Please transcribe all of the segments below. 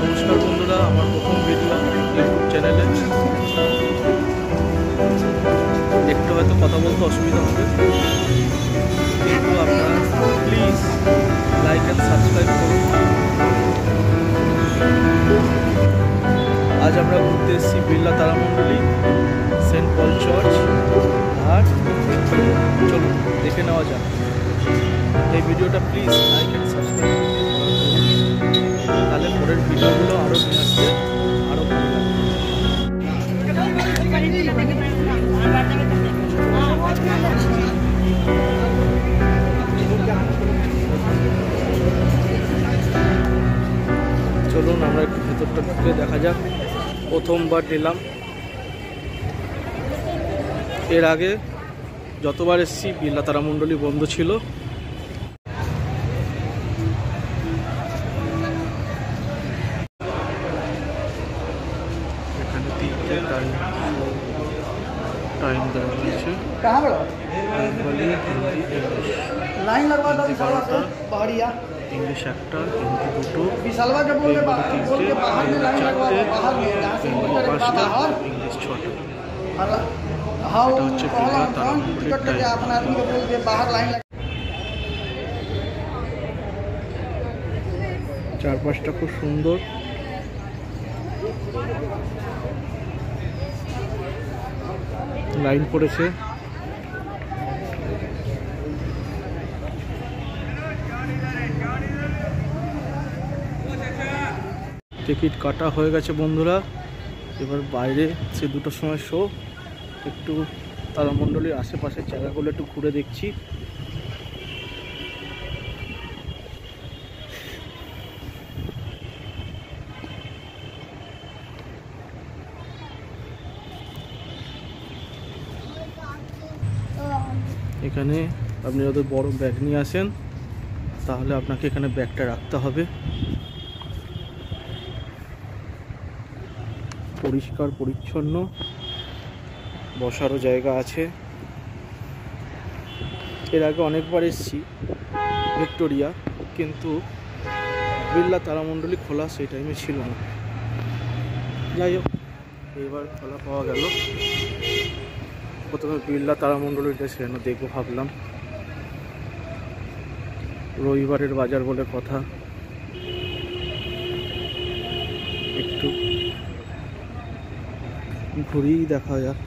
নমস্কার বন্ধুরা, আমার প্রথম ভিডিও ইউটিউব চ্যানেলে। একটু হয়তো কথা বলতে অসুবিধা হবে, কিন্তু আপনারা প্লিজ লাইক অ্যান্ড সাবস্ক্রাইব করুন। আজ আমরা ঘুরতে এসেছি বিড়লা তারামণ্ডলী, সেন্ট পল চার্চ। আর চলুন দেখে নেওয়া যাক। এই ভিডিওটা প্লিজ লাইক অ্যান্ড সাবস্ক্রাইব করুন, তাহলে পরের ভিডিওগুলো আরও নিয়ে আসতে আরও ভালো লাগবে। চলুন আমরা একটু ভেতরটা ঢুকে দেখা যাক। প্রথমবার এলাম, এর আগে যতবার এসেছি বিড়লা তারামণ্ডলী বন্ধ ছিল। এখানে তিনটে টাইম দেওয়া হয়েছে, বেঙ্গলি, হিন্দি, ইংলিশ একটা, হিন্দি দুটো, বেঙ্গলি তিনটে, চারটে, বেঙ্গলি পাঁচটা, ইংলিশ ছটা। এটা হচ্ছে বিড়লা তারামণ্ডলীর টাইম। চারপাশটা খুব সুন্দর। লাইন পড়েছে। টিকিট কাটা হয়ে গেছে বন্ধুরা। এবার বাইরে সে 2টোর সময় শো। একটু তারামণ্ডলীর আশেপাশের জায়গাগুলো একটু ঘুরে দেখছি। এখানে আপনি যদি বড় ব্যাগ নিয়ে আসেন তাহলে আপনাকে এখানে ব্যাগটা রাখতে হবে। পরিষ্কার পরিচ্ছন্ন, বসারও জায়গা আছে। এর আগে অনেকবার এসেছি ভিক্টোরিয়া, কিন্তু বিড়লা তারামণ্ডলী খোলা সেই টাইমে ছিল না। যাই হোক, এবার খোলা পাওয়া গেল। প্রথমে বিড়লা তারামণ্ডলীটা সেখানে দেখবো ভাবলাম। রবিবারের বাজার বলে কথা, একটু ঘুরেই দেখা যাক।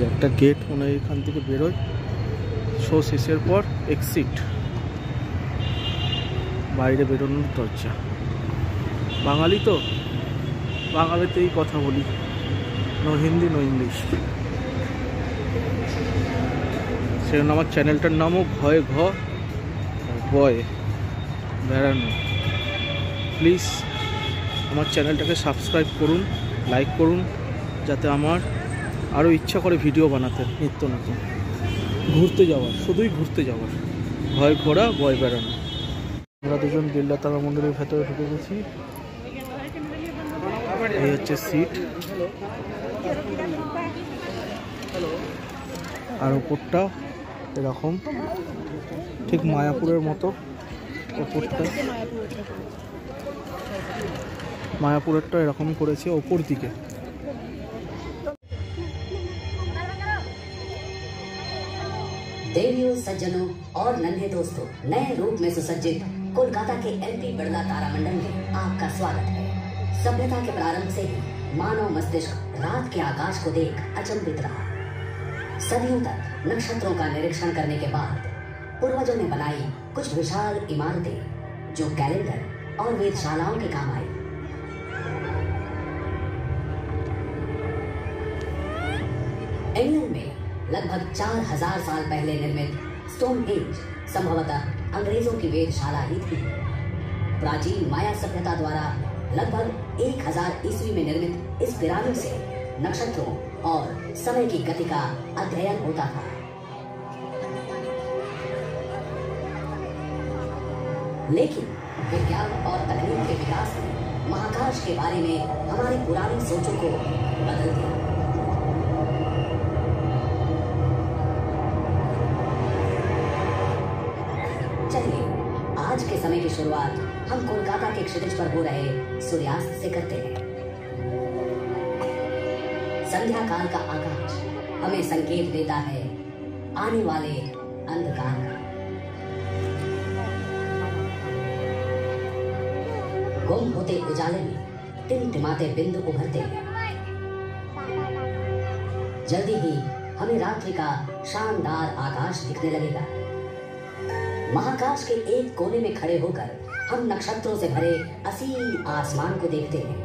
একটা গেট মনে হয় এখান থেকে বেরোয়, শো শেষের পর এক্সিট, বাইরে বেরোনোর দরজা। বাঙালি তো, বাঙালিতেই কথা বলি, নো হিন্দি নো ইংলিশ। সেজন্য আমার চ্যানেলটার নামও ভয় ঘ বয় বেড়ানো। প্লিজ আমার চ্যানেলটাকে সাবস্ক্রাইব করুন, লাইক করুন, যাতে আমার আরও ইচ্ছা করে ভিডিও বানাতে নিত্য নতুন। ঘুরতে যাওয়ার, শুধুই ঘুরতে যাওয়ার, ভয় ঘোরা ভয় বেড়ানো। আমরা দুজন বিড়লা তারামণ্ডলীর ভেতরে ঢুকে গেছি। এই হচ্ছে সিট, আর ওপরটা এরকম ঠিক মায়াপুরের মতো। ওপরটা মায়াপুরেরটা এরকমই করেছে ওপর দিকে। देवियों, सज्जनों और नन्हे दोस्तों, नए रूप में सुसज्जित कोलकाता के एमपी बिड़ला तारामंडल में आपका स्वागत है। सभ्यता के प्रारंभ से ही मानव मस्तिष्क रात के आकाश को देख अचंभित रहा। सदियों तक नक्षत्रों का निरीक्षण करने के बाद पूर्वजों ने बनाई कुछ विशाल इमारतें जो कैलेंडर और वेधशालाओं के काम आई। इंग्लैंड में लगभग 4000 साल पहले निर्मित स्टोन एज संभवतः अंग्रेजों की वेधशाला ही थी। प्राचीन माया सभ्यता द्वारा लगभग 1000 ईस्वी में निर्मित इस पिरामिड से नक्षत्रों और समय की गति का अध्ययन होता था। लेकिन विज्ञान और तकनीक के विकास ने महाकाश के बारे में हमारी पुरानी सोचों को बदल दिया। चलिए आज के समय की शुरुआत हम कोलकाता के क्षितिज पर हो रहे सूर्यास्त से करते हैं। संध्या काल का आकाश हमें संकेत देता है आने वाले अंधकार का। गुम होते उजाले में टिमटिमाते बिंदु उभरते हैं। जल्दी ही हमें रात्रि का शानदार आकाश दिखने लगेगा। महाकाश के एक कोने में खड़े होकर हम नक्षत्रों से भरे असीम आसमान को देखते हैं,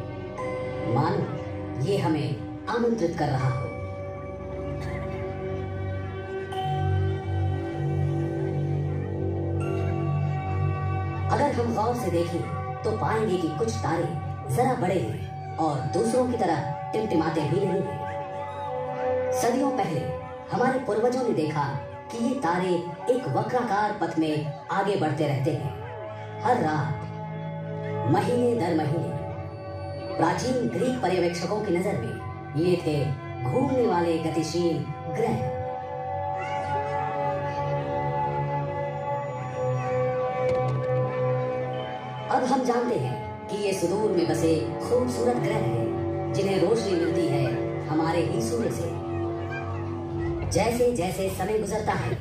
मानो ये हमें आमंत्रित कर रहा हो। अगर हम गौर से देखें तो पाएंगे कि कुछ तारे जरा बड़े हैं और दूसरों की तरह टिमटिमाते भी नहीं हैं। सदियों पहले हमारे पूर्वजों ने देखा कि ये तारे एक वक्राकार पथ में आगे बढ़ते रहते हैं, हर रात, महीने दर महीने। प्राचीन ग्रीक पर्यवेक्षकों की नजर में ये थे घूमने वाले गतिशील ग्रह। अब हम जानते हैं कि ये सुदूर में बसे खूबसूरत ग्रह हैं, जिन्हें रोशनी मिलती है हमारे ही सूर्य से। जैसे जैसे समय गुजरता है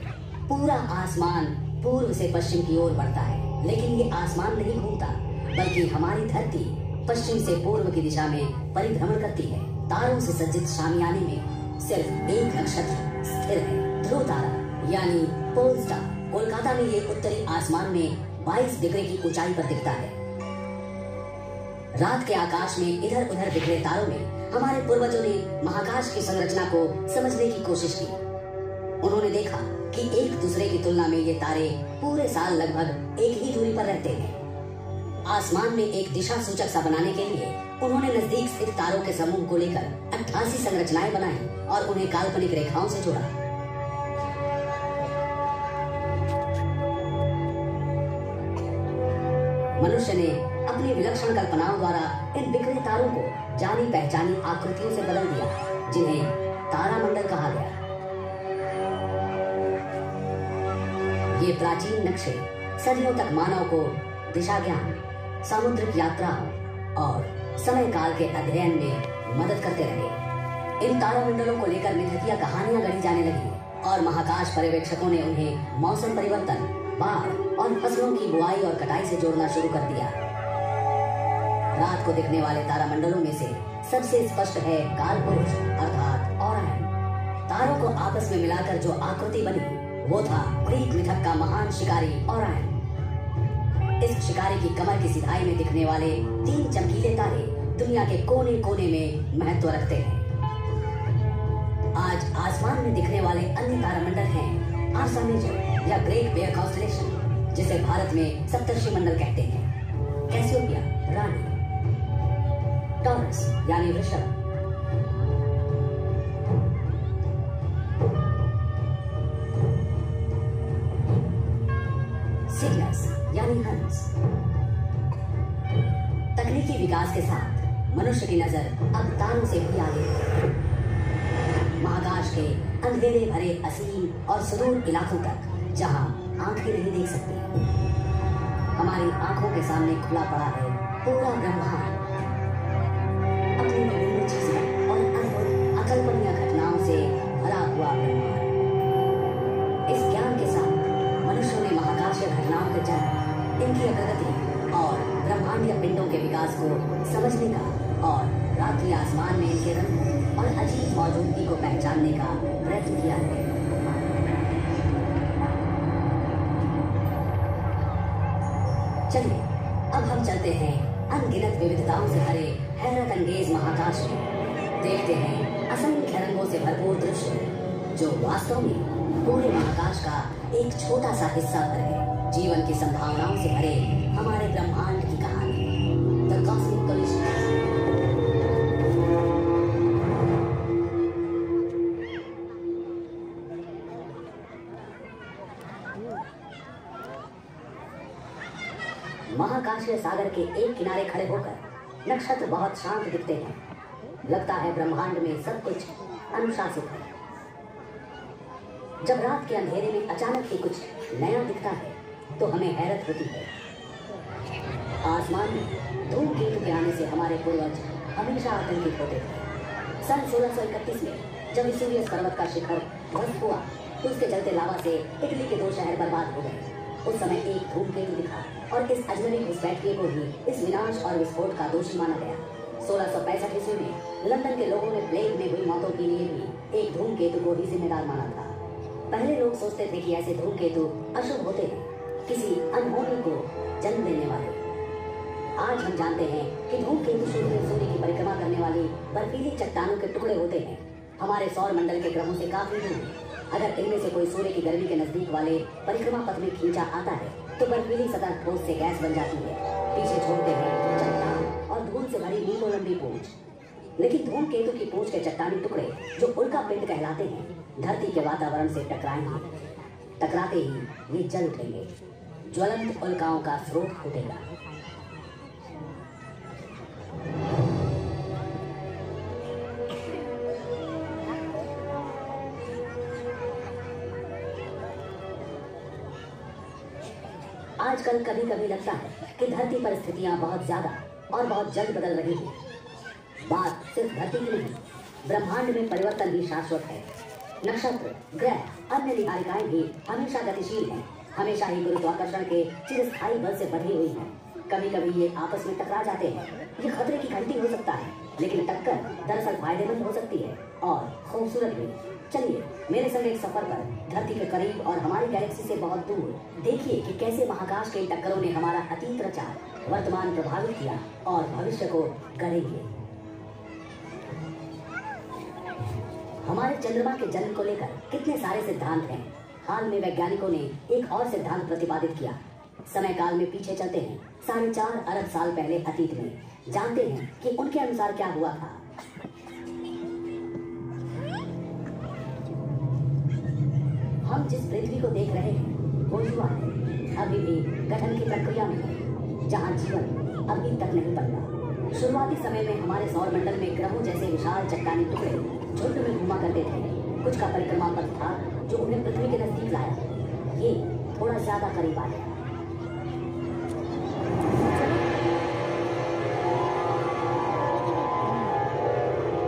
पूरा आसमान पूर्व से पश्चिम की ओर बढ़ता है, लेकिन ये आसमान नहीं घूमता, बल्कि हमारी धरती पश्चिम से पूर्व की दिशा में परिभ्रमण करती है। तारों से सज्जित शामियाने में सिर्फ एक नक्षत्र स्थिर है, ध्रुव तारा यानी पोल स्टार। कोलकाता में ये उत्तरी आसमान में 22 डिग्री की ऊंचाई पर दिखता है। रात के आकाश में इधर उधर बिखरे तारों में हमारे पूर्वजों ने महाकाश की संरचना को समझने की कोशिश की। उन्होंने देखा कि एक दूसरे की तुलना में ये तारे पूरे साल लगभग एक ही दूरी पर रहते हैं। आसमान में एक दिशा सूचक सा बनाने के लिए उन्होंने नजदीक स्थित तारों के समूह को लेकर 88 संरचनाएं बनाई और उन्हें काल्पनिक रेखाओं से जोड़ा। मनुष्य ने अपनी विलक्षण कल्पनाओं द्वारा इन बिखरे तारों को जानी पहचानी आकृतियों से बदल दिया, जिन्हें तारामंडल कहा गया। ये प्राचीन नक्शे सदियों तक मानव को दिशा ज्ञान, सामुद्रिक यात्राओं और समय काल के अध्ययन में मदद करते रहे। इन तारामंडलों को लेकर मिथकीय कहानियां गढ़ी जाने लगी और महाकाश पर्यवेक्षकों ने उन्हें मौसम परिवर्तन, बाढ़ और फसलों की बुआई और कटाई से जोड़ना शुरू कर दिया। रात को दिखने वाले तारामंडलों में से सबसे स्पष्ट है कालपुरुष अर्थात ओरायन। तारों को आपस में मिलाकर जो आकृति बनी वो था ग्रीक मिथक का महान शिकारी ओरायन। इस शिकारी की कमर की सिधाई में दिखने वाले 3 चमकीले तारे दुनिया के कोने कोने में महत्व रखते हैं। आज आसमान में दिखने वाले अन्य तारामंडल हैं आर्सा मेजर या ग्रेट बेयर कॉन्स्टेलेशन, जिसे भारत में सप्तर्षि मंडल कहते हैं, कैसियोपिया रानी, टॉरस यानी वृषभ, सिग्नस यानी हंस। तकनीकी विकास के साथ मनुष्य की नजर अब तारों से भी आगे है। महाकाश के अंधेरे भरे असीम और सुदूर इलाकों तक जहां आंखें नहीं देख सकती, हमारी आंखों के सामने खुला पड़ा है पूरा ब्रह्मांड। अपनी विभिन्न चीजों और अद्भुत अकल्पनीय घटनाओं से भरा हुआ ब्रह्मांड। इस ज्ञान के साथ मनुष्यों ने महाकाशीय घटनाओं के जन्म, इनकी अग्रगति और ब्रह्मांडीय पिंडों के विकास को समझने का और रात्रि आसमान में इनके रंगों और अजीब मौजूदगी को पहचानने का प्रयत्न किया है। चलिए अब हम चलते हैं अनगिनत विविधताओं से भरे हैरत अंगेज महाकाश में। देखते हैं असंख्य रंगों से भरपूर दृश्य जो वास्तव में पूरे महाकाश का एक छोटा सा हिस्सा भर है। जीवन की संभावनाओं से भरे हमारे ब्रह्मांड की कहानी, द कॉस्मिक कोलिशन। महाकाशीय सागर के एक किनारे खड़े होकर नक्षत्र बहुत शांत दिखते हैं। लगता है ब्रह्मांड में सब कुछ अनुशासित है। जब रात के अंधेरे में अचानक ही कुछ नया दिखता है तो हमें हैरत होती है। आसमान में धूमकेतु के आने से हमारे पूर्वज हमेशा आतंकित होते थे। सन 1631 में जब वेसुवियस पर्वत का शिखर ध्वस्त हुआ तो उसके चलते लावा से इटली के 2 शहर बर्बाद हो गए। उस समय एक धूमकेतु दिखा और इस अजनबी घुसपैठिए को ही इस विनाश और विस्फोट का दोषी माना गया। 1665 ईस्वी में लंदन के लोगों ने प्लेग में हुई मौतों के लिए भी एक धूमकेतु को ही जिम्मेदार माना था। पहले लोग सोचते थे कि ऐसे धूमकेतु अशुभ होते हैं, किसी अनहोनी को जन्म देने वाले। आज हम जानते हैं कि धूमकेतु सूर्य की परिक्रमा करने वाली बर्फीली चट्टानों के टुकड़े होते हैं। हमारे सौर मंडल के ग्रहों से काफी दूर हैं। अगर इनमें से कोई सूर्य की गर्मी के नजदीक वाले परिक्रमा पथ में खींचा आता है तो बर्फीली सतह ठोस से गैस बन जाती है। पीछे छोड़ते हैं चट्टान और धूल से भरी मीलों लंबी पूंछ। लेकिन धूमकेतु की पूंछ के चट्टानी टुकड़े जो उल्का पिंड कहलाते हैं धरती के वातावरण से टकराएंगे। टकराते ही ये जल उठेंगे। ज्वलंत उल्काओं का स्रोत फूटेगा। आजकल कभी कभी लगता है कि धरती पर स्थितियां बहुत ज्यादा और बहुत जल्द बदल रही हैं। बात सिर्फ धरती की नहीं, ब्रह्मांड में परिवर्तन भी शाश्वत है। नक्षत्र, ग्रह, अन्य निहारिकाएं भी हमेशा गतिशील हैं, हमेशा ही गुरुत्वाकर्षण के चिरस्थायी बल से बंधी हुई हैं। कभी कभी ये आपस में टकरा जाते हैं। ये खतरे की घंटी हो सकता है, लेकिन टक्कर दरअसल फायदेमंद हो सकती है और खूबसूरत भी। चलिए मेरे संग एक सफर पर धरती के करीब और हमारी गैलेक्सी से बहुत दूर देखिए कि कैसे महाकाश के टक्करों ने हमारा अतीत रचा, वर्तमान प्रभावित किया और भविष्य को गढ़ेंगे। हमारे चंद्रमा के जन्म को लेकर कितने सारे सिद्धांत हैं। हाल में वैज्ञानिकों ने एक और सिद्धांत प्रतिपादित किया। समय काल में पीछे चलते हैं 4.5 अरब साल पहले अतीत में। जानते हैं कि उनके अनुसार क्या हुआ था। हम जिस पृथ्वी को देख रहे हैं वो युवा है, अभी भी गठन की प्रक्रिया में है, जहाँ जीवन अभी तक नहीं पनपा। शुरुआती समय में हमारे सौर मंडल में ग्रहों जैसे विशाल चट्टानी टुकड़े झुंड में घुमा करते थे। कुछ का परिक्रमा पथ था जो उन्हें पृथ्वी के नजदीक लाया। ये थोड़ा ज्यादा करीब आ गया।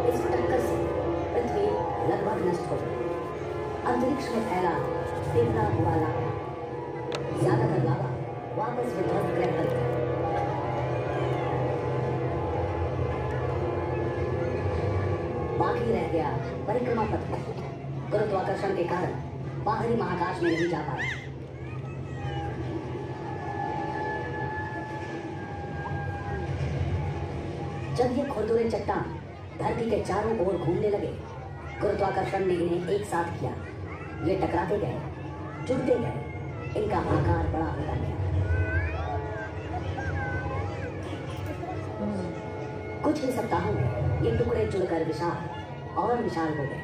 इस टक्कर से पृथ्वी लगभग नष्ट हो गई। अंतरिक्ष में फैला पिघला हुआ लावा, ज्यादातर लावा वापस विध्वस्त ग्रह पर गया। बाकी रह गया परिक्रमा पथ। गुरुत्वाकर्षण के कारण बाहरी महाकाश में नहीं जा पाया। जब ये खुरदुरे चट्टान धरती के चारों ओर घूमने लगे, गुरुत्वाकर्षण ने इन्हें एक साथ किया। ये टकराते गए, जुड़ते गए, इनका आकार बड़ा होता गया। कुछ ही सप्ताहों में ये टुकड़े जुड़कर विशाल और विशाल हो गए।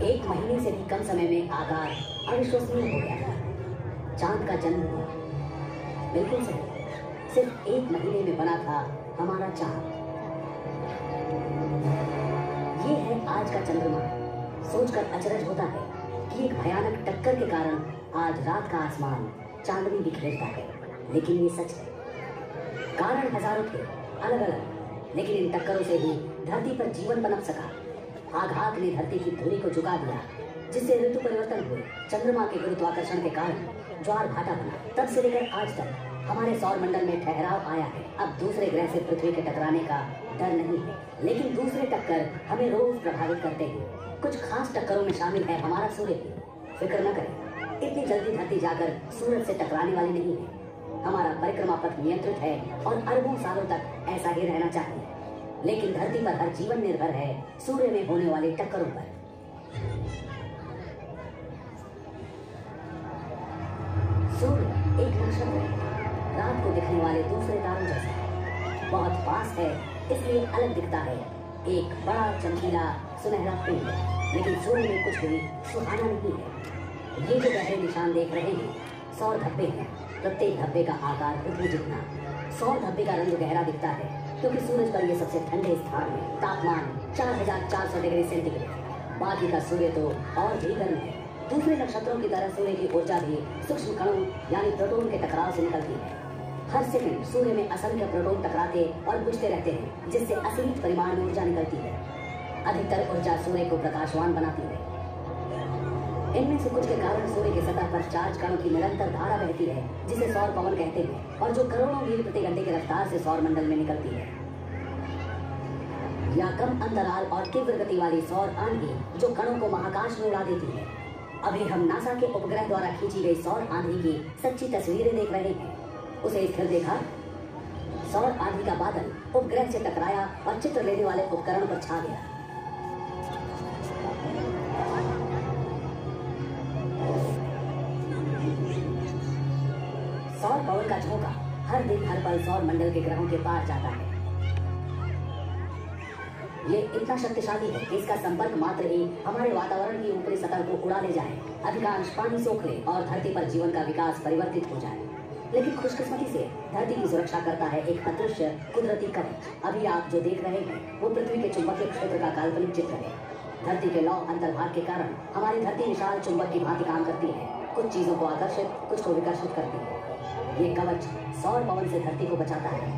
एक महीने से भी कम समय में आकार अविश्वसनीय हो गया था। चांद का जन्म हुआ। बिल्कुल सही, सिर्फ 1 महीने में बना था हमारा चांद। ये है आज का चंद्रमा। सोचकर अचरज होता है कि एक भयानक टक्कर के कारण आज रात का आसमान चांदनी बिखेरता है, लेकिन ये सच है। कारण हजारों थे, अलग अलग, लेकिन इन टक्करों से ही धरती पर जीवन पनप सका। आघात ने धरती की धुरी को झुका दिया, जिससे ऋतु परिवर्तन हुए। चंद्रमा के गुरुत्वाकर्षण के कारण ज्वार भाटा बना। तब से लेकर आज तक हमारे सौर मंडल में ठहराव आया है। अब दूसरे ग्रह से पृथ्वी के टकराने का डर नहीं है, लेकिन दूसरे टक्कर हमें रोज प्रभावित करते हैं। कुछ खास टक्करों में शामिल है हमारा सूर्य भी। फिक्र न करें, इतनी जल्दी धरती जाकर सूरज से टकराने वाली नहीं है। हमारा परिक्रमा पथ नियंत्रित है और अरबों सालों तक ऐसा ही रहना चाहिए। लेकिन धरती पर हर जीवन निर्भर है सूर्य में होने वाले टक्करों पर। सूर्य एक नक्षत्र है, रात को दिखने वाले दूसरे तारों जैसा है। बहुत पास है इसलिए अलग दिखता है, एक बड़ा चमकीला सुनहरा पिंड, लेकिन सूर्य में कुछ भी सुहाना नहीं है। ये जो गहरे निशान देख रहे हैं सौर धब्बे हैं। प्रत्येक धब्बे का आकार पृथ्वी जितना। सौर धब्बे का रंग गहरा दिखता है क्योंकि सूरज पर यह सबसे ठंडे स्थान है। तापमान 4400 डिग्री सेंटीग्रेड। बाकी का सूर्य तो और भी गर्म है। दूसरे नक्षत्रों की तरह सूर्य की ऊर्जा भी सूक्ष्म कणों यानी प्रोटॉन के टकराव से निकलती है। हर सेकंड सूर्य में असंख्य प्रोटॉन टकराते और बुझते रहते हैं, जिससे असीमित परिमाण में ऊर्जा निकलती है। अधिकतर ऊर्जा सूर्य को प्रकाशवान बनाती है। इनमें से कुछ के कारण सूर्य की सतह पर चार्ज कणों की निरंतर धारा बहती है, जिसे सौर पवन कहते हैं, और जो करोड़ों मील प्रति घंटे की रफ्तार से सौर मंडल में निकलती है। या कम अंतराल और तीव्र गति वाली सौर आंधी जो कणों को महाकाश में उड़ा देती है। अभी हम नासा के उपग्रह द्वारा खींची गई सौर आंधी की सच्ची तस्वीरें देख रहे हैं। उसे स्थिर देखा। सौर आंधी का बादल उपग्रह से टकराया और चित्र लेने वाले उपकरण पर छा गया। सौर पवन का झोंका हर दिन हर पल सौर मंडल के ग्रहों के पार जाता है। ये इतना शक्तिशाली है कि इसका संपर्क मात्र ही हमारे वातावरण की ऊपरी सतह को उड़ा ले जाए, अधिकांश पानी सोख ले और धरती पर जीवन का विकास परिवर्तित हो जाए। लेकिन खुशकिस्मती से धरती की सुरक्षा करता है एक अदृश्य कुदरती कवच। अभी आप जो देख रहे हैं वो पृथ्वी के चुंबकीय क्षेत्र का काल्पनिक चित्र है। धरती के लौ अंतर्भाग के कारण हमारी धरती विशाल चुंबक की भांति काम करती है। कुछ चीजों को आकर्षित, कुछ को विकर्षित करती है। ये कवच सौर पवन से धरती को बचाता है,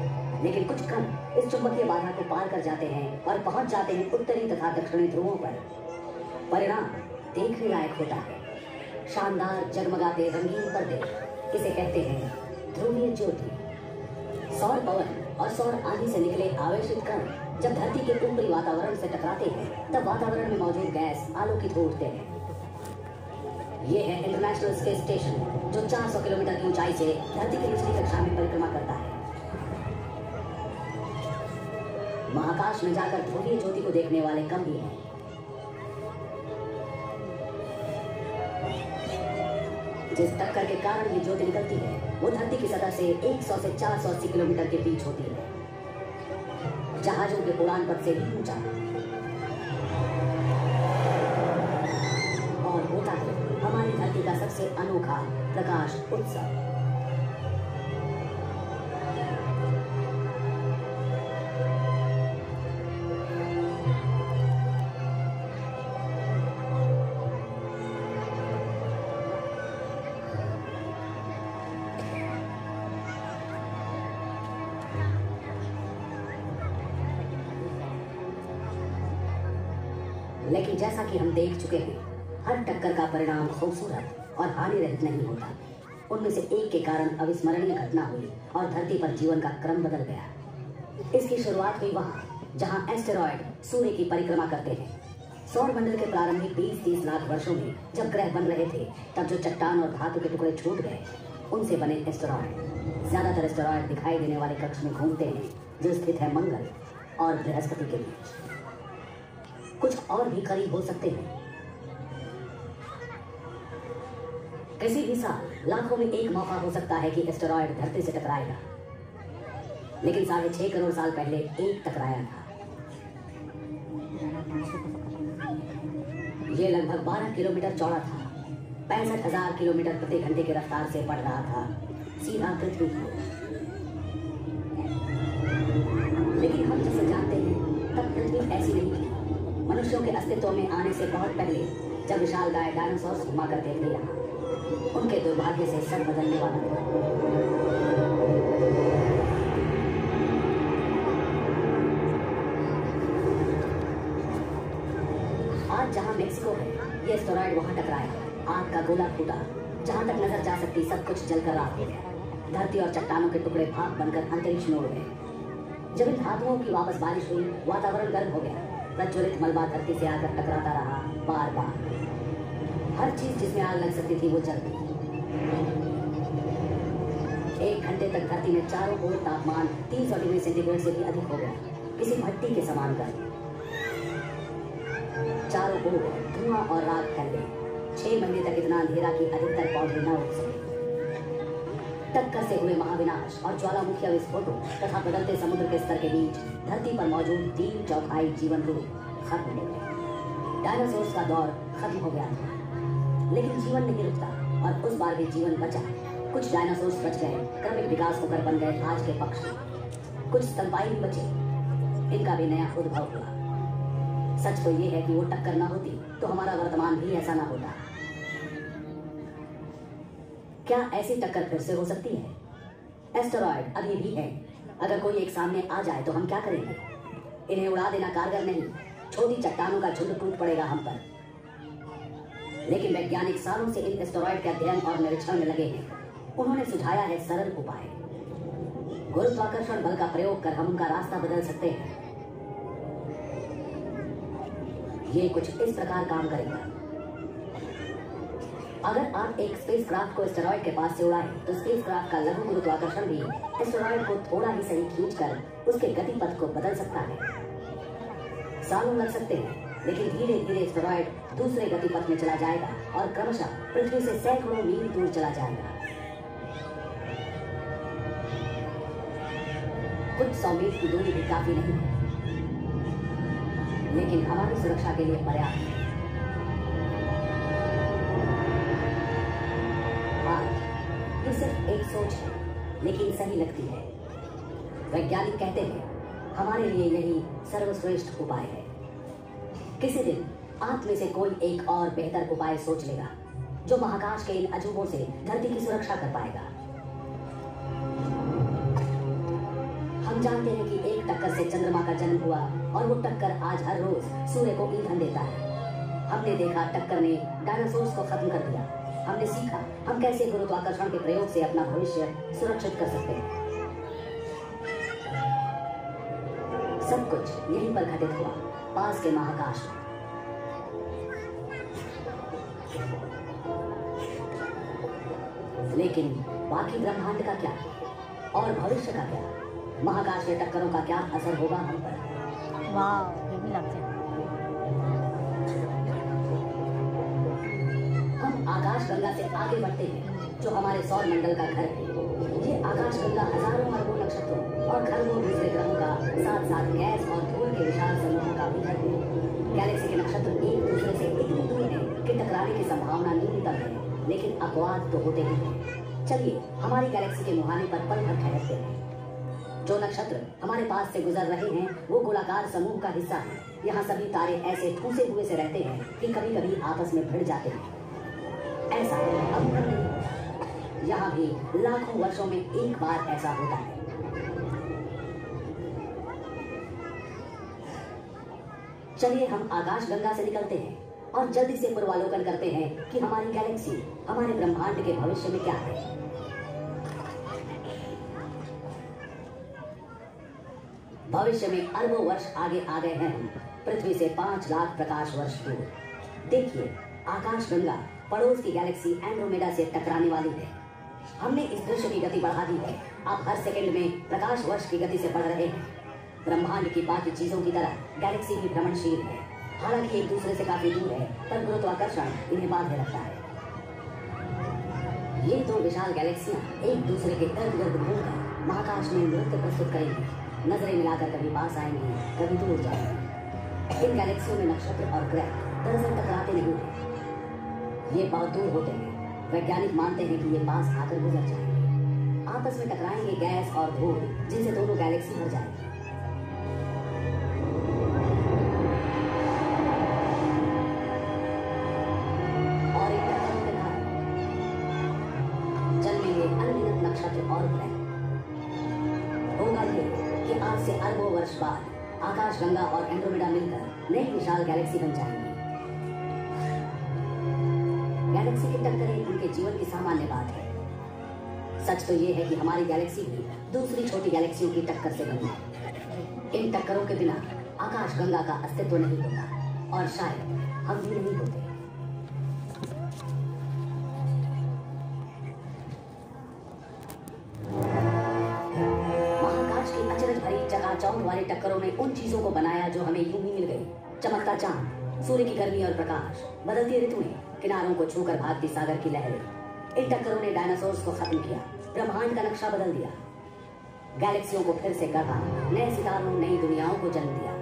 लेकिन कुछ कण इस चुंबकीय बाधा को पार कर जाते हैं और पहुंच जाते हैं उत्तरी तथा दक्षिणी ध्रुवों पर। परिणाम देखने लायक होता है। शानदार जगमगाते रंगीन पर्दे, इसे कहते हैं ध्रुवीय ज्योति। सौर पवन और सौर आंधी से निकले आवेशित कण जब धरती के ऊपरी वातावरण से टकराते हैं तब वातावरण में मौजूद गैस आलोकित हो उठते हैं। ये है इंटरनेशनल स्पेस स्टेशन जो 400 किलोमीटर की ऊंचाई से धरती की निचली कक्षा में परिक्रमा करता है। महाकाश में जाकर ध्रुवीय ज्योति को देखने वाले कम ही हैं। जिस टक्कर के कारण ये ज्योति निकलती है वो धरती की सतह से 100 से 480 किलोमीटर के बीच होती है। जहाजों के उड़ान पथ से भी ऊंचा और होता है हमारी धरती का सबसे अनोखा प्रकाश उत्सव। लेकिन जैसा कि हम देख चुके हैं, हर टक्कर का परिणाम खूबसूरत और हानि रहित नहीं होता। उनमें से एक के कारण अविस्मरणीय घटना हुई और धरती पर जीवन का क्रम बदल गया। इसकी शुरुआत हुई वहां जहां एस्टेरॉयड सूर्य की परिक्रमा करते हैं। सौर मंडल के प्रारंभिक 20-30 लाख वर्षों में जब ग्रह बन रहे थे तब जो चट्टान और धातु के टुकड़े छूट गए उनसे बने एस्टेरॉयड। ज्यादातर एस्टेरॉयड दिखाई देने वाले कक्ष में घूमते हैं जो स्थित है मंगल और बृहस्पति के बीच। कुछ और भी करीब हो सकते हैं। किसी भी साल लाखों में एक मौका हो सकता है कि एस्टेरॉयड धरती से टकराएगा, लेकिन 6.5 करोड़ साल पहले एक टकराया था। यह लगभग 12 किलोमीटर चौड़ा था, 65,000 किलोमीटर प्रति घंटे की रफ्तार से बढ़ रहा था सीधा पृथ्वी की ओर। लेकिन हम जिसे जानते हैं तब पृथ्वी ऐसी नहीं थी। मनुष्यों के अस्तित्व में आने से बहुत पहले जब विशालकाय डायनासोर घुमा करते थे यहाँ, उनके दुर्भाग्य से सब बदलने वाला था। आज जहाँ मेक्सिको है, ये एस्टेरॉयड वहां टकराया। आग का गोला फूटा, जहां तक नजर जा सकती सब कुछ जलकर राख हो गया। धरती और चट्टानों के टुकड़े भाप बनकर अंतरिक्ष में उड़ गए। जब इन धातुओं की वापस बारिश हुई, वातावरण गर्म हो गया। प्रज्वलित मलबा धरती से आकर टकराता रहा बार बार। हर चीज जिसमें आग लग सकती थी वो जल गई। 1 घंटे तक धरती में चारों ओर तापमान 300 डिग्री सेंटीग्रेड से भी अधिक हो गया, किसी भट्टी के समान गर्म। चारों ओर धुआं और राख फैल गई। 6 महीने तक इतना अंधेरा कि अधिकतर पौधे न उग सके। टक्कर से हुए महाविनाश और ज्वालामुखी विस्फोटों तथा बदलते समुद्र के स्तर के बीच धरती पर मौजूद 3/4 जीवन रूप खत्म हो गए। डायनासोर्स का दौर खत्म हो गया था, लेकिन जीवन नहीं रुकता और उस बार भी जीवन बचा। कुछ डायनासोर्स बच गए, क्रमिक विकास होकर बन गए आज के पक्षी। कुछ स्तनपायी भी बचे, इनका भी नया उद्भव हुआ। सच तो ये है कि वो टक्कर ना होती तो हमारा वर्तमान भी ऐसा ना होता। क्या ऐसी टक्कर फिर से हो सकती है? एस्टेरॉयड अभी भी है। अगर कोई एक सामने आ जाए तो हम क्या करेंगे? इन्हें उड़ा देना कारगर नहीं, छोटी चट्टानों का झुंड टूट पड़ेगा हम पर। लेकिन वैज्ञानिक सालों से इन एस्टेरॉयड के अध्ययन और निरीक्षण में लगे हैं। उन्होंने सुझाया है सरल उपाय। गुरुत्वाकर्षण बल का प्रयोग कर हम उनका रास्ता बदल सकते हैं। ये कुछ इस प्रकार काम करेगा। अगर आप एक स्पेसक्राफ्ट को एस्टेरॉयड के पास से उड़ाएं, तो स्पेसक्राफ्ट का लघु गुरुत्वाकर्षण भी एस्टेरॉयड को थोड़ा ही सही खींचकर उसके गतिपथ को बदल सकता है। सालों लग सकते हैं, लेकिन धीरे धीरे एस्टेरॉयड दूसरे गतिपथ में चला जाएगा और क्रमशः पृथ्वी से सैकड़ों मील दूर चला जाएगा। कुछ 100 मील की दूरी भी काफी नहीं है, लेकिन हमारी सुरक्षा के लिए पर्याप्त है। आज ये सिर्फ एक सोच है, लेकिन सही लगती है। वैज्ञानिक कहते हैं हमारे लिए यही सर्वश्रेष्ठ उपाय है। किसी दिन आप में से कोई एक और बेहतर उपाय सोच लेगा, जो महाकाश के इन अजूबों से धरती की सुरक्षा कर पाएगा। हम जानते हैं कि एक टक्कर से चंद्रमा का जन्म हुआ और वो टक्कर आज हर रोज सूर्य को ईंधन देता है। हमने देखा टक्कर ने डायनासोर्स को खत्म कर दिया। हमने सीखा हम कैसे गुरुत्वाकर्षण के प्रयोग से अपना भविष्य सुरक्षित कर सकते हैं। सब कुछ यहीं पर घटित हुआ, पास के महाकाश में। लेकिन बाकी ब्रह्मांड का क्या और भविष्य का क्या? महाकाश में टक्करों का क्या असर होगा हम पर? वाह, ये भी लगता है। हम आकाश गंगा से आगे बढ़ते हैं, जो हमारे सौर मंडल का घर है। ये आकाश गंगा हजारों अरबों नक्षत्रों और खरबों दूसरे ग्रहों का साथ साथ गैस और धूल के विशाल समूहों का भी घर है। गैलेक्सी के नक्षत्र एक दूसरे से इतनी दूर हैं कि टकराने की संभावना न्यूनतम है, लेकिन अपवाद तो होते ही हैं। चलिए हमारी गैलेक्सी के मुहाने पर पल भर ठहरते हैं। जो नक्षत्र हमारे पास से गुजर रहे हैं वो गोलाकार समूह का हिस्सा है। यहाँ सभी तारे ऐसे ठूसे हुए से रहते हैं कि कभी कभी आपस में भिड़ जाते हैं। ऐसा अब नहीं होता। यहाँ भी लाखों वर्षों में एक बार ऐसा होता है। चलिए हम आकाश गंगा से निकलते हैं और जल्दी से पूर्वालोकन करते हैं कि हमारी गैलेक्सी, हमारे ब्रह्मांड के भविष्य में क्या है। भविष्य में अरबों वर्ष आगे आ गए हैं हम, पृथ्वी से 5 लाख प्रकाश वर्ष दूर। देखिए आकाश गंगा पड़ोस की गैलेक्सी एंड्रोमेडा से टकराने वाली है। हमने इस दृश्य की गति बढ़ा दी है। आप हर सेकंड में प्रकाश वर्ष की गति से बढ़ रहे हैं। ब्रह्मांड की बाकी चीजों की तरह गैलेक्सी भी भ्रमणशील है। हालांकि एक दूसरे से काफी दूर है, पर गुरुत्वाकर्षण इन्हें बांधे रखता है। ये दो विशाल गैलेक्सियां एक दूसरे के इर्द गिर्द घूमकर महाकाश में नृत्य प्रस्तुत करेंगी। नजरें मिलाकर कभी पास आएंगी, कभी दूर जाएंगी। इन गैलेक्सियों में नक्षत्र और ग्रह दरअसल टकराते नहीं हैं। ये बहुत दूर होते हैं। वैज्ञानिक मानते हैं कि ये पास आकर गुजर जाएंगे। आपस में टकराएंगे गैस और धूल, जिनसे दोनों गैलेक्सी भर जाएंगी। और इन टक्करों के कारण जन्मेंगे अनगिनत नक्षत्र और ग्रह। होगा ये कि आज से अरबों वर्ष बाद आकाश गंगा और एंड्रोमेडा मिलकर नई विशाल गैलेक्सी बन जाएंगी। गैलेक्सी की टक्करें उनके जीवन की सामान्य बात है। सच तो ये है कि हमारी गैलेक्सी भी दूसरी छोटी गैलेक्सियों की टक्कर से बनी है। इन टक्करों के बिना आकाश गंगा का अस्तित्व नहीं होता और शायद हम भी नहीं होते। चकाचौंध वाली टक्करों ने उन चीजों को बनाया जो हमें यूं ही मिल गई। चमकता चांद, सूर्य की गर्मी और प्रकाश, बदलती ऋतुएं, किनारों को छूकर भागती सागर की लहरें। इन टक्करों ने डायनासोर्स को खत्म किया, ब्रह्मांड का नक्शा बदल दिया, गैलेक्सियों को फिर से गढ़ा, नए सितारों, नई दुनियाओं को जन्म दिया।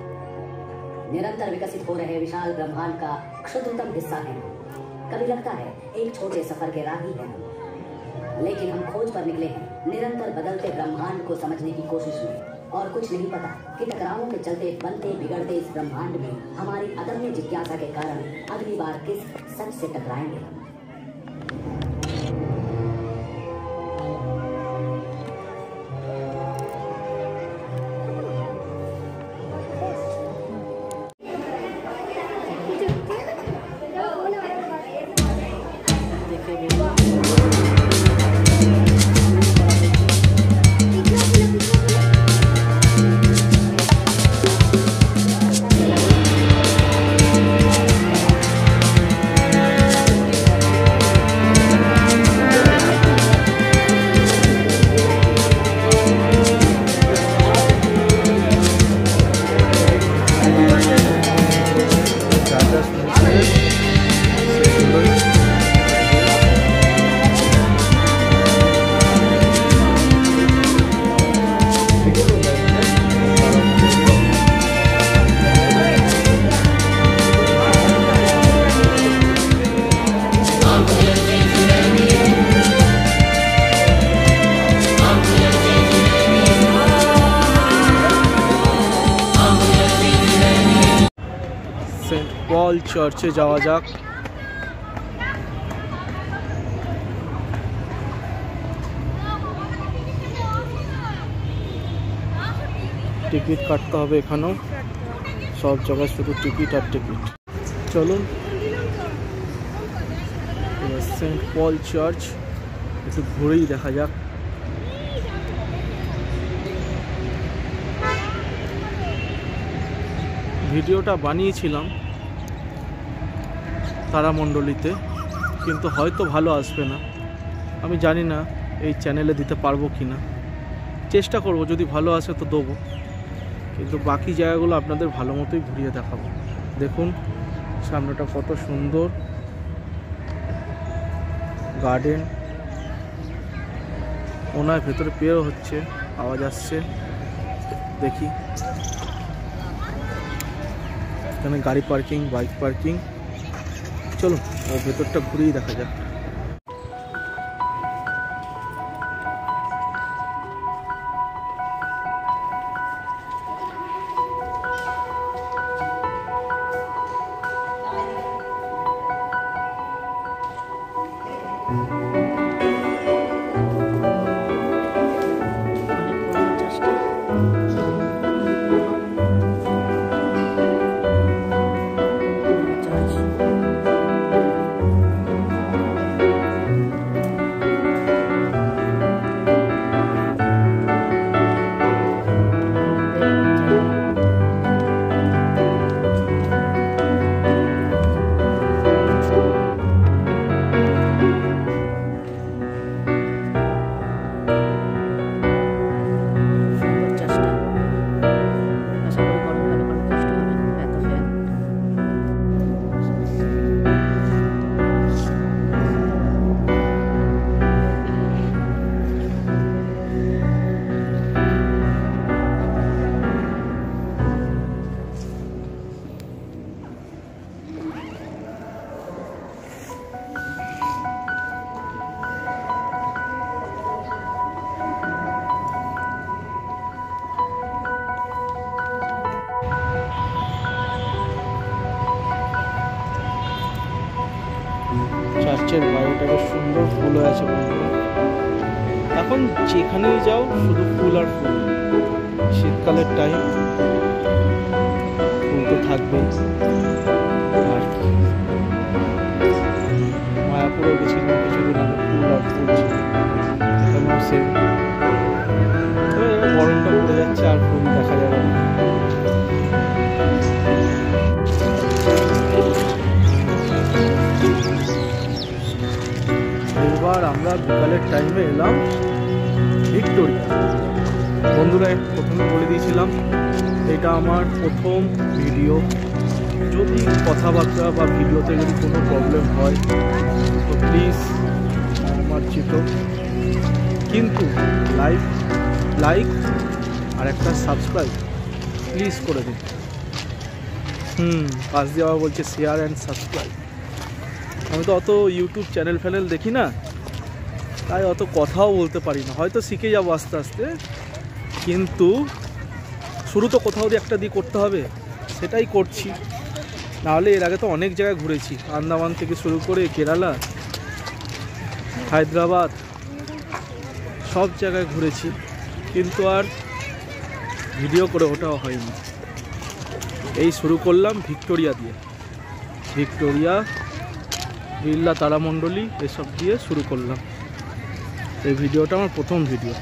निरंतर विकसित हो रहे विशाल ब्रह्मांड का क्षुद्रतम हिस्सा है। कभी लगता है एक छोटे सफर के राही हैं हम, लेकिन हम खोज पर निकले हैं निरंतर बदलते ब्रह्मांड को समझने की कोशिश में। और कुछ नहीं पता कि टकरावों के चलते बनते बिगड़ते इस ब्रह्मांड में हमारी अदम्य जिज्ञासा के कारण अगली बार किस सच से टकराएंगे हम। সেন্ট পল চার্চে যাওয়া যাক। টিকিট কাটতে হবে, এখানেও সব জায়গায় শুধু টিকিট আর টিকিট। চলুন সেন্ট পল চার্চ একটু ঘুরেই দেখা যাক। ভিডিওটা বানিয়েছিলাম তারামণ্ডলীতে, কিন্তু হয়তো ভালো আসবে না, আমি জানি না এই চ্যানেলে দিতে পারবো কি না। চেষ্টা করব, যদি ভালো আসে তো দেবো, কিন্তু বাকি জায়গাগুলো আপনাদের ভালো মতোই ঘুরিয়ে দেখাবো। দেখুন সামনেটা কত সুন্দর গার্ডেন, ওনার ভেতরে পেয়েও হচ্ছে, আওয়াজ আসছে, দেখি। এখানে গাড়ি পার্কিং, বাইক পার্কিং। চলুন ওর ভেতরটা ঘুরেই দেখা যাক। চার্চের বাইরেটা বেশ সুন্দর, ফুল হয়ে আছে বন্ধুরা। এখন যেখানেই যাও শুধু ফুল আর ফুল। শীতকালের টাইম, ফুল তো থাকবেই। আর মায়াপুরে গেছিলাম কিছুদিন আগে, ফুল আর ফুল ছিল, এখানেও সেম। গরমটা পড়ে যাচ্ছে আর ফুল দেখা যাবে না। এবার আমরা বিকালের টাইমে এলাম ভিক্টোরিয়া। বন্ধুরা প্রথমে বলে দিয়েছিলাম এটা আমার প্রথম ভিডিও, যদি কথাবার্তা বা ভিডিওতে যদি কোনো প্রবলেম হয় তো প্লিজ আমার চিত। কিন্তু লাইক আর একটা সাবস্ক্রাইব প্লিজ করে দিন। পাশ দিয়ে আবার বলছে শেয়ার অ্যান্ড সাবস্ক্রাইব। আমি তো অত ইউটিউব চ্যানেল দেখি না, তাই অত কথাও বলতে পারি না। হয়তো শিখে যাবো আস্তে আস্তে, কিন্তু শুরু তো কোথাও দিয়ে একটা দিয়ে করতে হবে, সেটাই করছি। নাহলে এর আগে তো অনেক জায়গায় ঘুরেছি, আন্দামান থেকে শুরু করে কেরালা, হায়দ্রাবাদ, সব জায়গায় ঘুরেছি, কিন্তু আর ভিডিও করে ওটাও হয়নি। এই শুরু করলাম ভিক্টোরিয়া দিয়ে, ভিক্টোরিয়া, বিড়লা তারামণ্ডলী এসব দিয়ে শুরু করলাম। এই ভিডিওটা আমার প্রথম ভিডিও।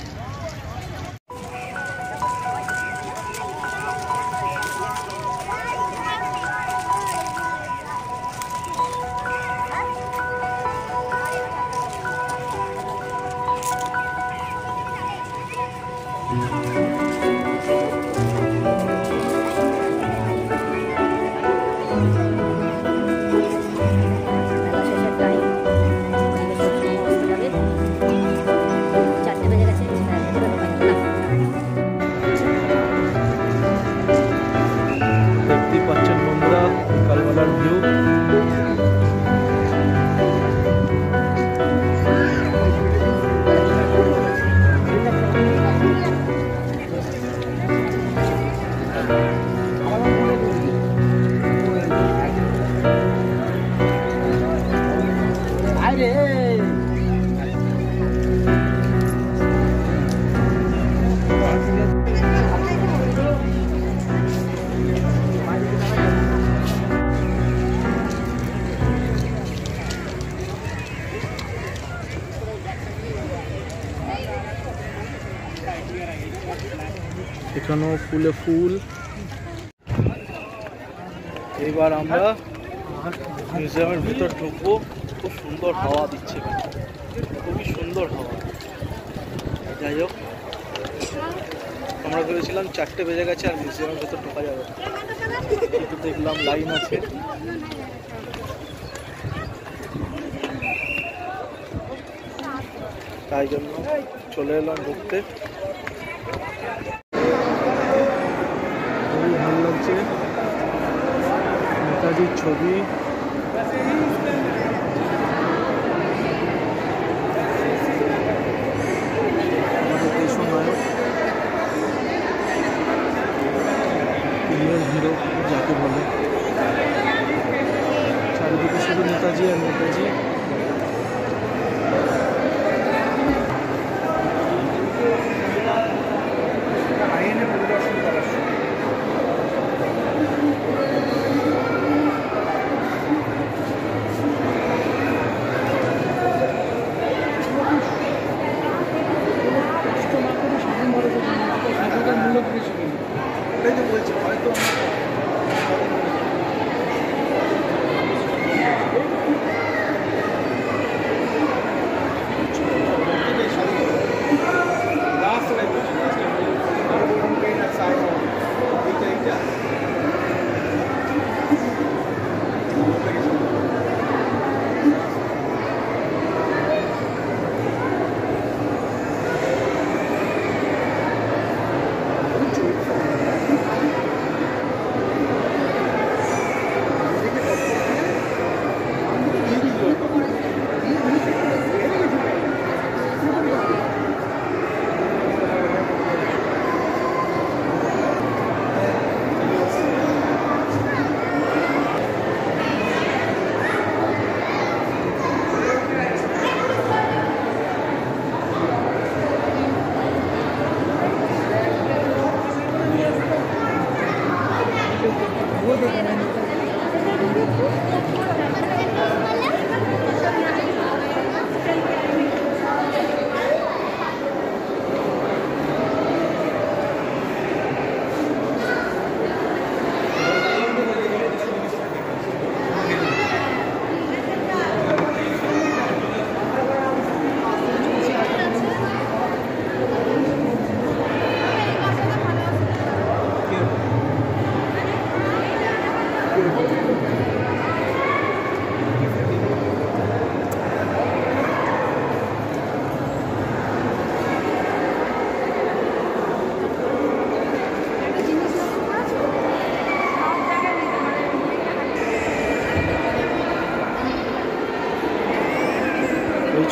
দেখতেই পাচ্ছেন বন্ধুরা বিকালবেলার ভিউ। এখানেও ফুলে ফুল। এবার আমরা মিউজিয়ামের ভিতর ঢুকবো। খুব সুন্দর হাওয়া দিচ্ছে, খুবই সুন্দর হাওয়া। যাই হোক, আমরা ভেবেছিলাম 4টে বেজে গেছে আর মিউজিয়ামের ভিতর ঢোকা যাবে, কিন্তু দেখলাম লাইন আছে। তাই জন্য চলে এলাম ঢুকতে। খুবই ভালো লাগছে, নেতাজির ছবি। আমাদের দেশের নায়ক, হিরো যাকে বলে। চারিদিকে শুধু নেতাজি আর নেতাজি।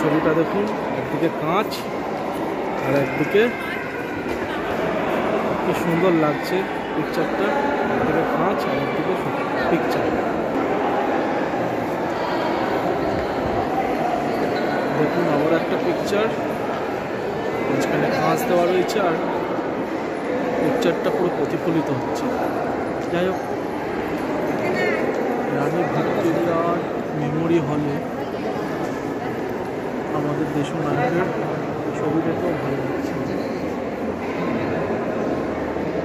ছবিটা দেখুন, একদিকে কাঁচ আর একদিকে কি সুন্দর লাগছে পিকচারটা। একদিকে কাঁচ আর একদিকে পিকচার। দেখুন আবার একটা পিকচার, মাঝখানে কাঁচ দেওয়া রয়েছে আর পিকচারটা পুরো প্রতিফলিত হচ্ছে। যাই হোক, রানী ভিক্টোরিয়ার মেমোরি হলে আমাদের দেশনায়কের ছবি দেখেও ভালো লাগছে।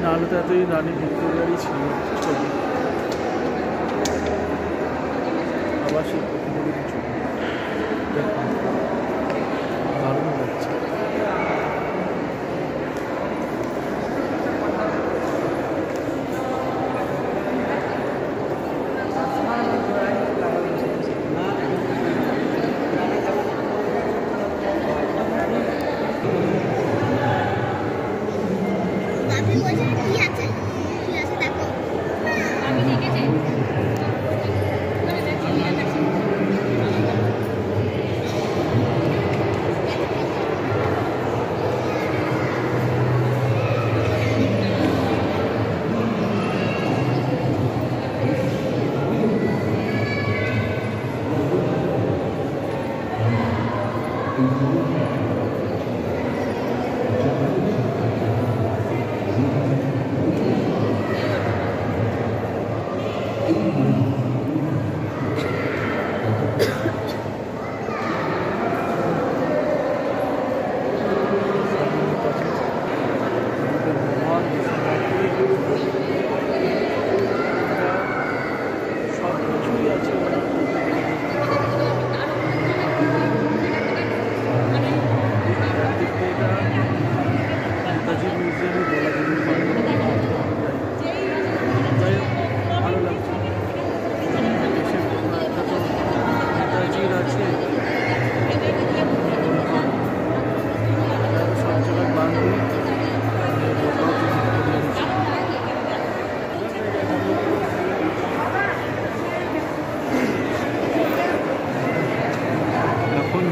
নাহলে তো এতই রানী ভিক্টোরিয়ারই ছিল ছবি। আবার সেই প্রতিফলিত ছবি দেখুন, দারুণ লাগছে।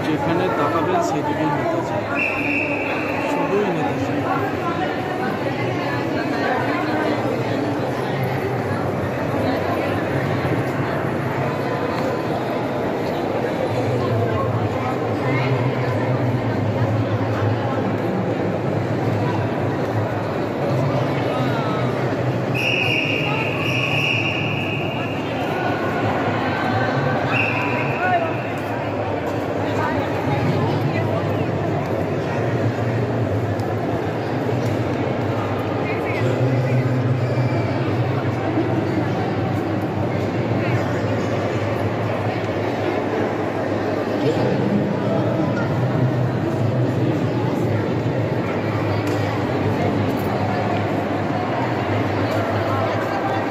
যেখানে তাকাবেন সেদিকেই নেতাজি, শুধুই নেতাজি।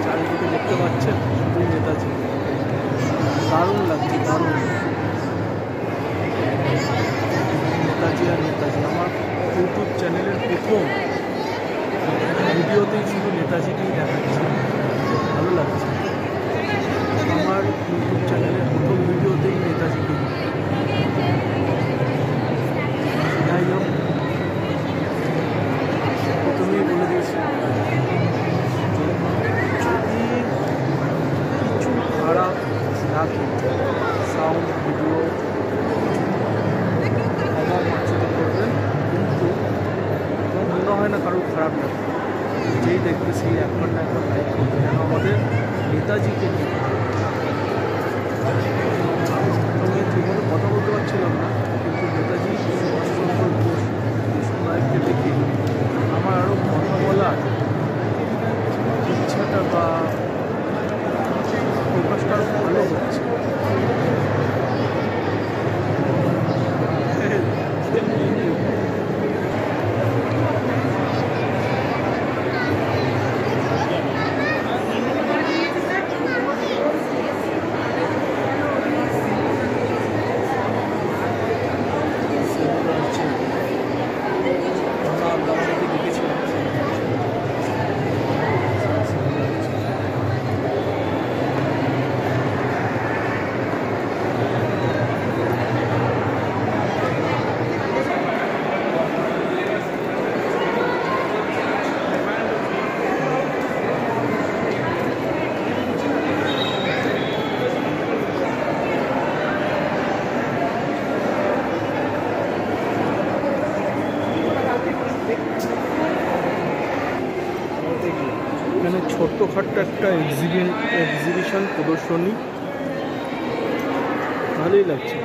চারিদিকে দেখতে পাচ্ছেন শুধুই নেতাজি, দারুণ লাগছে, দারুণ। নেতাজি আর নেতাজি, আমার ইউটিউব চ্যানেলের প্রথম ভিডিওতেই শুধু নেতাজিকেই দেখাচ্ছে, ভালো লাগছে। আমার ইউটিউব চ্যানেলের প্রথম ভিডিওতেই নেতাজিকে। যাই হোক, প্রথমেই বলে দিয়েছি যদি কিছু খারাপ লাগে সাউন্ড ভিডিও ক্ষমা মার্জিত করবেন, কিন্তু আমার মনে হয় না কারোর খারাপ লাগে। যেই দেখবে সেই একবার না একবার লাইক করবে, যেন আমাদের নেতাজিকে নিয়ে। আমি ঠিকমতো কথা বলতে পারছিলাম না, কিন্তু নেতাজি সুভাষচন্দ্র বোস দেশনায়ককে দেখে আমার আরও কথা বলার ইচ্ছাটা বা প্রকাশটা আরও ভালো হচ্ছে। আমরা দেখেছিলাম এখানে ছোট্টখাট্ট একটা এক্সিবিশন প্রদর্শনী, ভালোই লাগছে।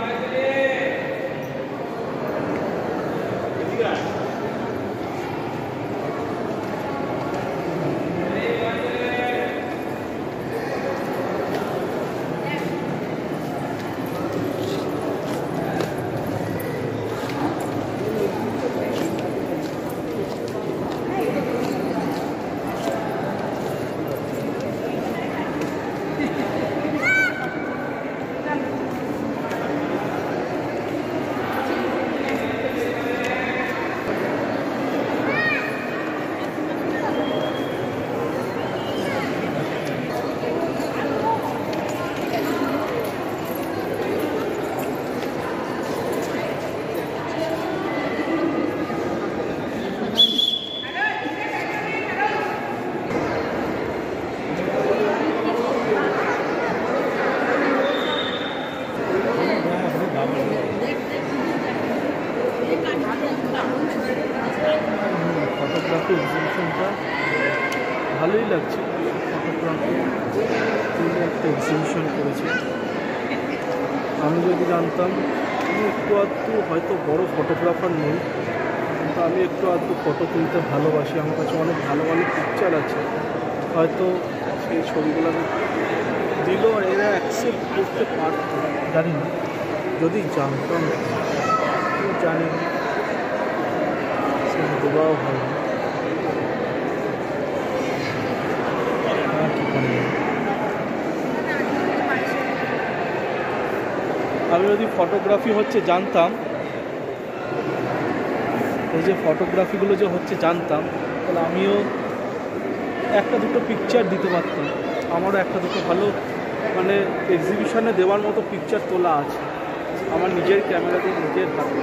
ফটোগ্রাফি এক্সিবিশনটা ভালোই লাগছে। ফটোগ্রাফি একটা এক্সিবিশন করেছে। আমি যদি জানতাম, আমি একটু আধটু হয়তো বড় ফটোগ্রাফার নই, কিন্তু আমি একটু আধটু ফটো তুলতে ভালোবাসি। আমার কাছে অনেক ভালো ভালো পিকচার আছে, হয়তো সেই ছবিগুলো আমি দিলেও এরা অ্যাকসেপ্ট করতে পারত, জানি না। যদি জানতাম, জানি না, দেওয়াও হয় না। আমি যদি ফটোগ্রাফি হচ্ছে জানতাম, এই যে ফটোগ্রাফিগুলো যে হচ্ছে জানতাম, তাহলে আমিও একটা দুটো পিকচার দিতে পারতাম। আমারও একটা দুটো ভালো মানে এক্সিবিশনে দেওয়ার মতো পিকচার তোলা আছে আমার নিজের ক্যামেরা দিয়ে, নিজের হাতে,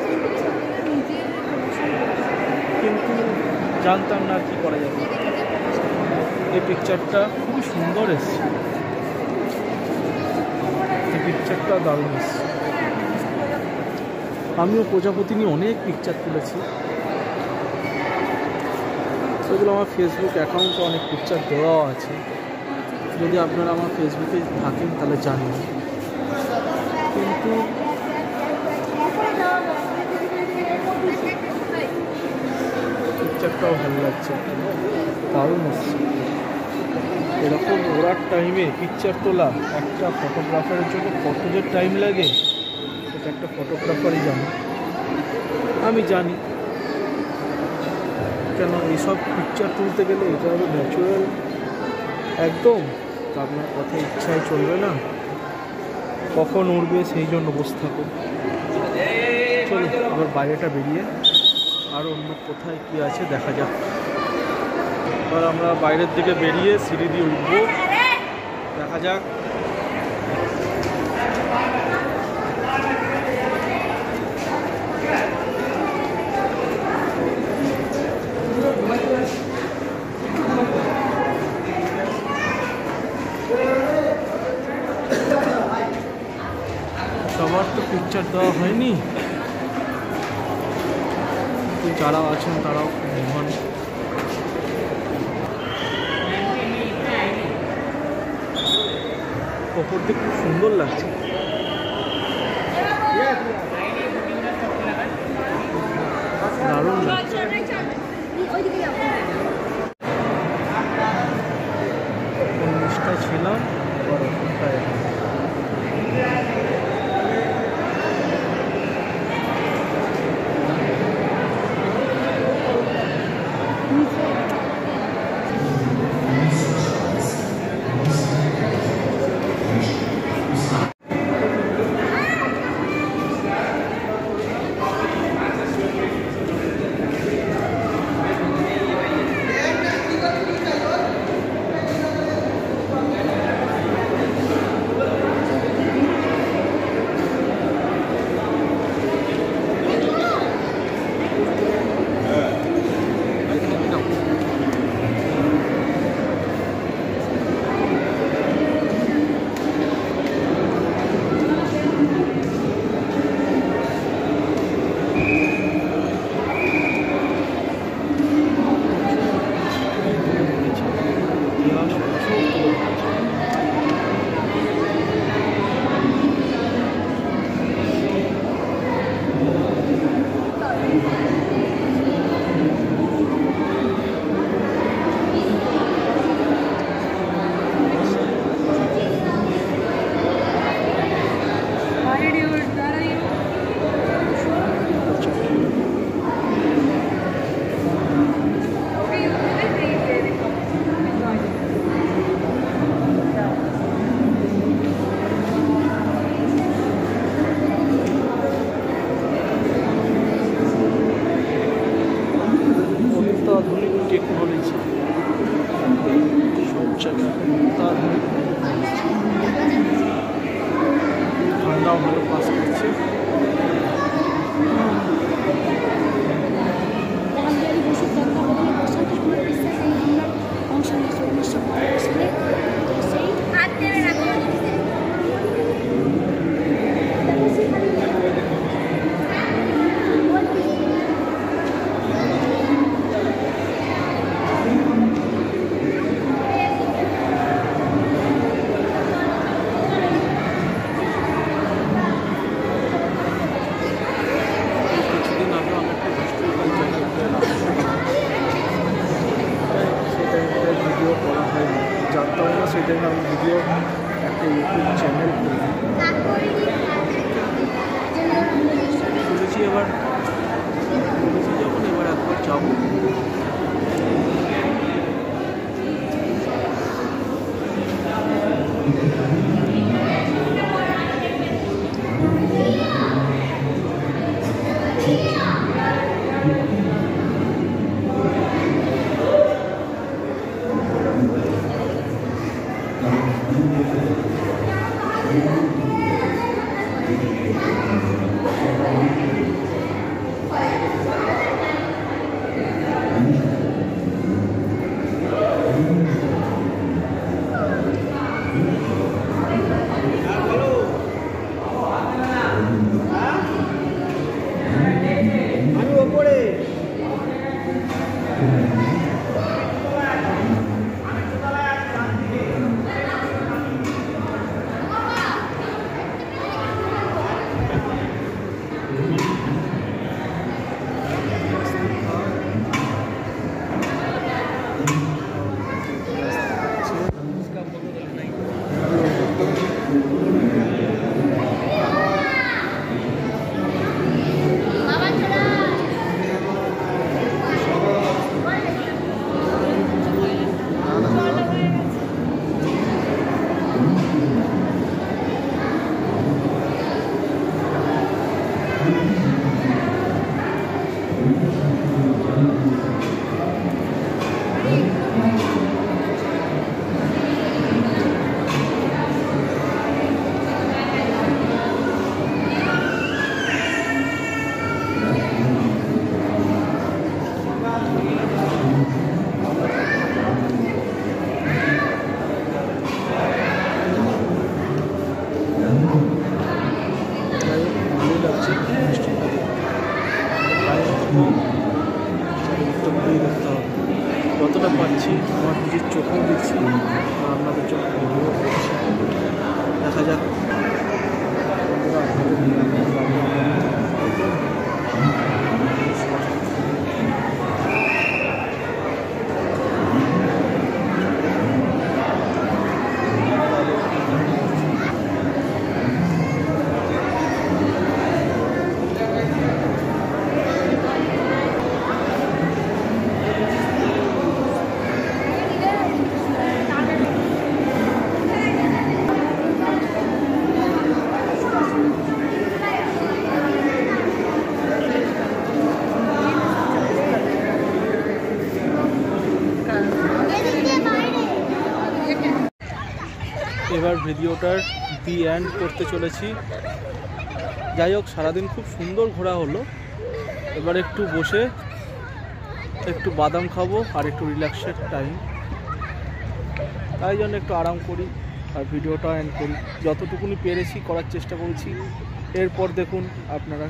কিন্তু জানতাম না কি করা যাবে। এই পিকচারটা খুবই সুন্দর এসছে, এই পিকচারটা দারুণ এসছে। আমিও প্রজাপতি নিয়ে অনেক পিকচার তুলেছি, সেগুলো আমার ফেসবুক অ্যাকাউন্টে অনেক পিকচার দেওয়াও আছে। যদি আপনারা আমার ফেসবুকে থাকেন তাহলে জানেন, কিন্তু পিকচারটাও ভালো লাগছে, দারুণ এসছে। এরকম ওড়ার টাইমে পিকচার তোলা একটা ফটোগ্রাফারের জন্য কত যে টাইম লাগে সেটা একটা ফটোগ্রাফারই জানে, আমি জানি। কেন এইসব পিকচার তুলতে গেলে এটা হবে ন্যাচুরাল একদম, তো আপনার কথা ইচ্ছায় চলবে না, কখন উঠবে সেই জন্য বসে থাকুন। চলো এবার বাইরেটা বেরিয়ে আর অন্য কোথায় কী আছে দেখা যাক। এবার আমরা বাইরের দিকে বেরিয়ে সিঁড়ি দিয়ে উঠবো, দেখা যাক। সবার তো পিকচার দেওয়া হয়নি, যারা আছেন তারাও খুব মহান। ওপর দিয়ে খুব সুন্দর লাগছে, দারুণ লাগছে। জিনিসটা ছিলাম পরীক্ষাটাও ভালো পাস করছে। জাহাঙ্গীর বসুর তত্ত্বাবধানে প্রশান্ত কুমার বিশ্বাস এই হামলার অংশ নিয়েছে 1912 সালে। তো সেই কিছুদিন আগে আমি একটা হিস্টোরিক্যাল চ্যানেল ভিডিও করা হয়নি, জানতাম না সেই টাইমে আমি ভিডিও একটা ইউটিউব চ্যানেল খুলেছি। এবার যখন এবার একবার যাবো। যতটা পাচ্ছি আমার নিজের চোখেও দেখছি, আপনাদের জন্য ভিডিও করছি। দেখা যাক এবার ভিডিওটার দি এন্ড করতে চলেছি। যাই হোক, সারাদিন খুব সুন্দর ঘোরা হলো। এবার একটু বসে একটু বাদাম খাবো আর একটু রিল্যাক্সের টাইম, তাই জন্য একটু আরাম করি আর ভিডিওটা এন্ড করি। যতটুকুনি পেরেছি করার চেষ্টা করেছি। এরপর দেখুন আপনারা,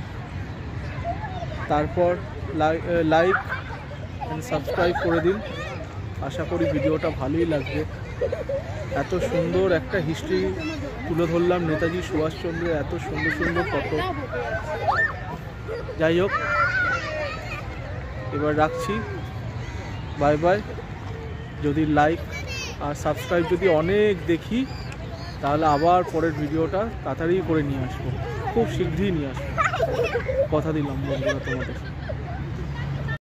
তারপর লাইক অ্যান্ড সাবস্ক্রাইব করে দিন। আশা করি ভিডিওটা ভালোই লাগবে। এত সুন্দর একটা হিস্ট্রি তুলে ধরলাম, নেতাজি সুভাষচন্দ্রের এত সুন্দর সুন্দর ফটো। যাই হোক, এবার রাখছি, বাই বাই। যদি লাইক আর সাবস্ক্রাইব যদি অনেক দেখি, তাহলে আবার পরের ভিডিওটা তাড়াতাড়ি করে নিয়ে আসবো, খুব শীঘ্রই নিয়ে আসবো, কথা দিলাম বন্ধুরা তোমাদের।